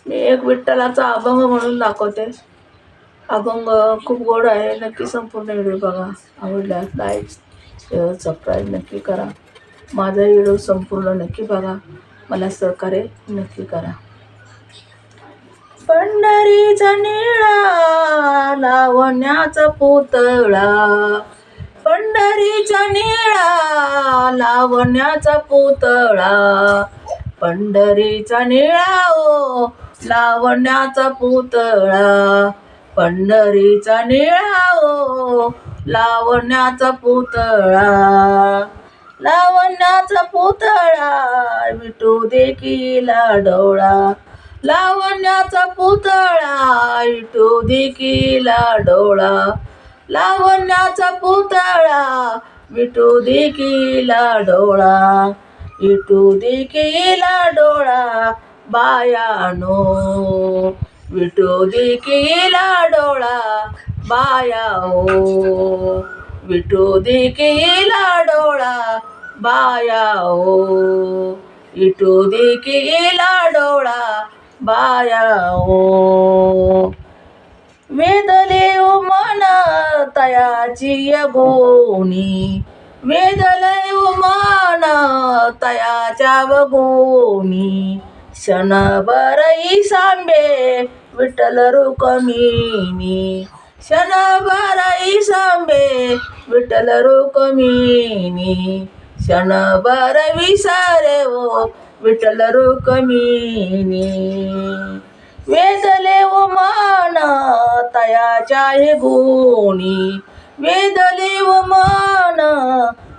मी एक विठ्ठलाचा अभंग म्हणून दाखवते. अभंग खूप गोड आहे. नक्की संपूर्ण व्हिडिओ बघा. आवडल्यास लाईक शेअर सबस्क्राईब नक्की करा. माझा व्हिडिओ संपूर्ण नक्की बघा. मला सहकार्य नक्की करा. पंढरीचा निळा लावण्याचा पुतळा, पंढरीचा निळा लावण्याचा पुतळा, पंढरीचा निळा ओ लावण्याचा पुतळा, पंढरीचा निळा ओ लावण्याचा पुतळा, लावण्याचा पुतळा विटू देखीला डोळा, लावण्याचा पुतळा विटू देखीला डोळा, लावण्याचा पुतळा विटू देखीला डोळा, विटू देखीला डोळा बायानो, विटू देखीला डोळा बायाओ, विटू देखीला डोळा बायाओ, विटू देखीला डोळा बायाओ. वेदले मन तयाची गुणी, वेदले मन तयाच्या गुणी, क्षणभरही सांबे विठ्ठल रुक्मिणी, क्षणभरही सांबे विठ्ठल रुक्मिणी, क्षणभर विसारे ओ विठ्ठल रुक्मिणी. वेदले मन तयाच्या गुणी, वेदले मन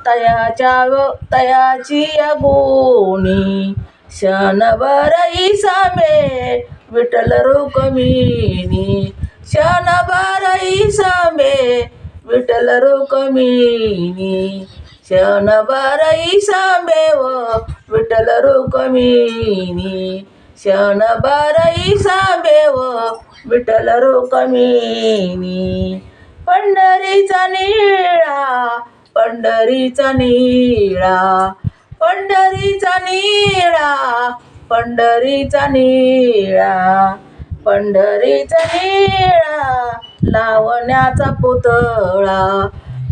तयाची गुणी, क्षणभरही सांबे विठ्ठल रुक्मिणी, क्षणभरही सांबे विठ्ठल रुक्मिणी, क्षणभरही सांबे व विठ्ठल रुक्मिणी, क्षणभरही सांबे व विठ्ठल रुक्मिणी. पंढरीचा निळा, पंढरीचा निळा, पंढरीचा निळा, पंढरीचा निळा, पंढरीचा निळा लावण्याचा पुतळा,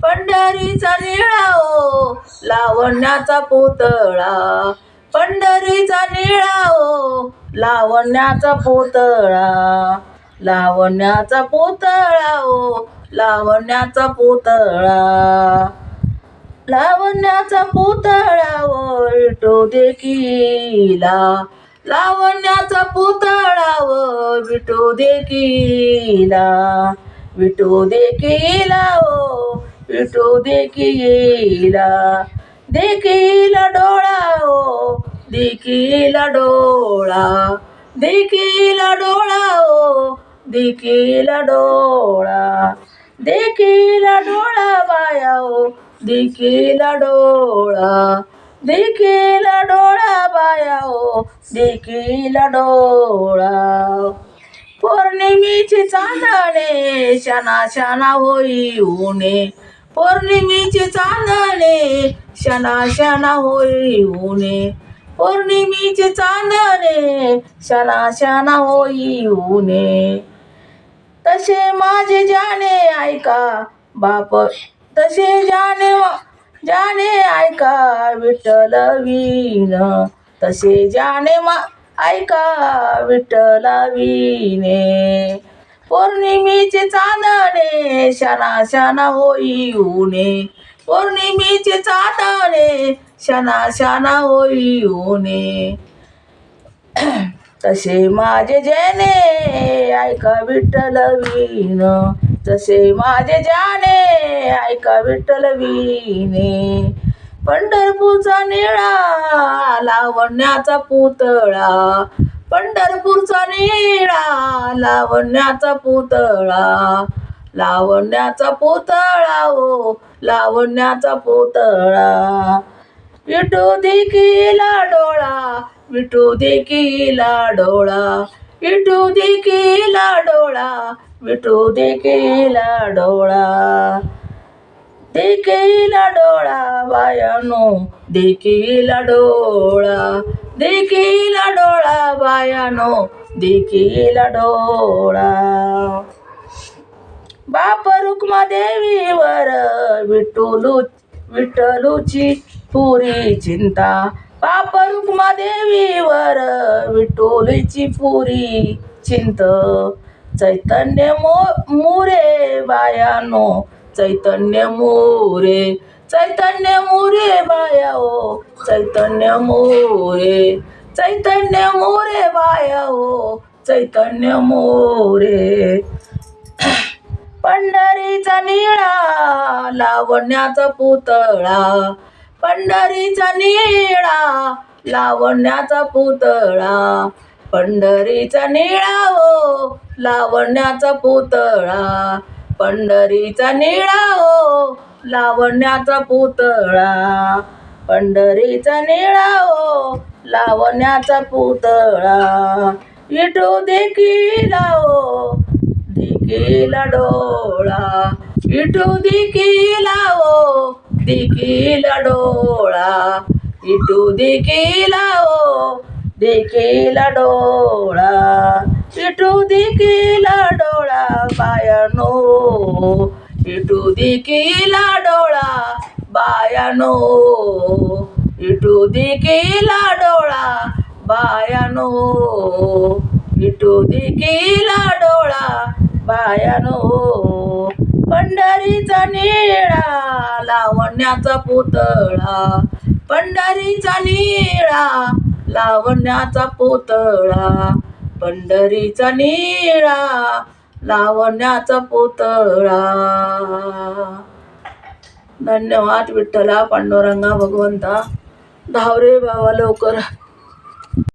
पंढरीचा निळा ओ लावण्याचा पुतळा, पंढरीचा निळा ओ लावण्याचा पुतळा, लावण्याचा पुतळा ओ लावण्याचा पुतळा, लावण्याचा पुतळा ओ विटू देखीला, लावण्याचा पुतळा ओ विटू देखीला, विटू देखीला ओ विटू देखीला, देखीला डोळा ओ देखीला डोळा, देखीला डोळा ओ देखीला डोळा, देखीला डोळा बाया ओ देखीला डोळा, देखीला डोळा बाया ओ देखीला डोळा. पौर्णिमेचे चांदणे शना शना होई ऊने, पौर्णिमेचे चांदणे शना शना होई ऊने, पौर्णिमेचे चांदणे शना शना होई ऊने. तसे माझे जाणे ऐका बाप, तसे जाणे ऐका विठ्ठल वीण, तसे जाणे ऐका विठ्ठल वीणे. पौर्णिमेचे चांदणे शना शना होई ऊने, पौर्णिमेचे चांदणे शना शना होई ऊने. तसे माझे जाणे ऐका विठ्ठल वीण, तसे माझे जाणे ऐका विठ्ठल वीणे. पंढरपूरचा निळा लावण्याचा पुतळा, पंढरपूरचा निळा लावण्याचा पुतळा, लावण्याचा पुतळा ओ लावण्याचा पुतळा. विटू देखीला डोळा, विटू देखीला डोळा, विटू देखीला डोळा, विटू देखीला डोळा, देखीला डोळा बायानो देखीला डोळा, देखीला डोळा बायानो देखील डोळा. बाप रुक्मादेवीवर विठ्ठलूची पुरी चिंता. बाप रुक्मादेवीवर विठ्ठलूची पुरी चिंत. चैतन्य मोरे बायानो, चैतन्य मोरे, चैतन्य मोरे बाया ओ, चैतन्य मोरे, चैतन्य मोरे बाया ओ, चैतन्य मोरे. पंढरीचा निळा लावण्याचा पुतळा, पंढरीचा निळा लावण्याचा पुतळा, पंढरीचा निळा ओ लावण्याचा पुतळा, पंढरीचा निळा ओ लावण्याचा पुतळा, पंढरीचा निळा ओ लावण्याचा पुतळा. विठू देखील ओ देखील डोळा, विठू देखील ओ देखील डोळा, विठू देखील ओ देखील डोळा, विठू देखील डोळा बायानो, विठू देखील डोळा बायानो, विठू देखील डोळा बायानो, विठू देखील डोळा बायानो. पंढरीचा निळा लावण्याचा पुतळा, पंढरीचा निळा लावण्याचा पुतळा, पंढरीचा निळा लावण्याचा पुतळा. धन्यवाद विठ्ठला पांडुरंगा भगवंता. धाव रे बाबा लवकर.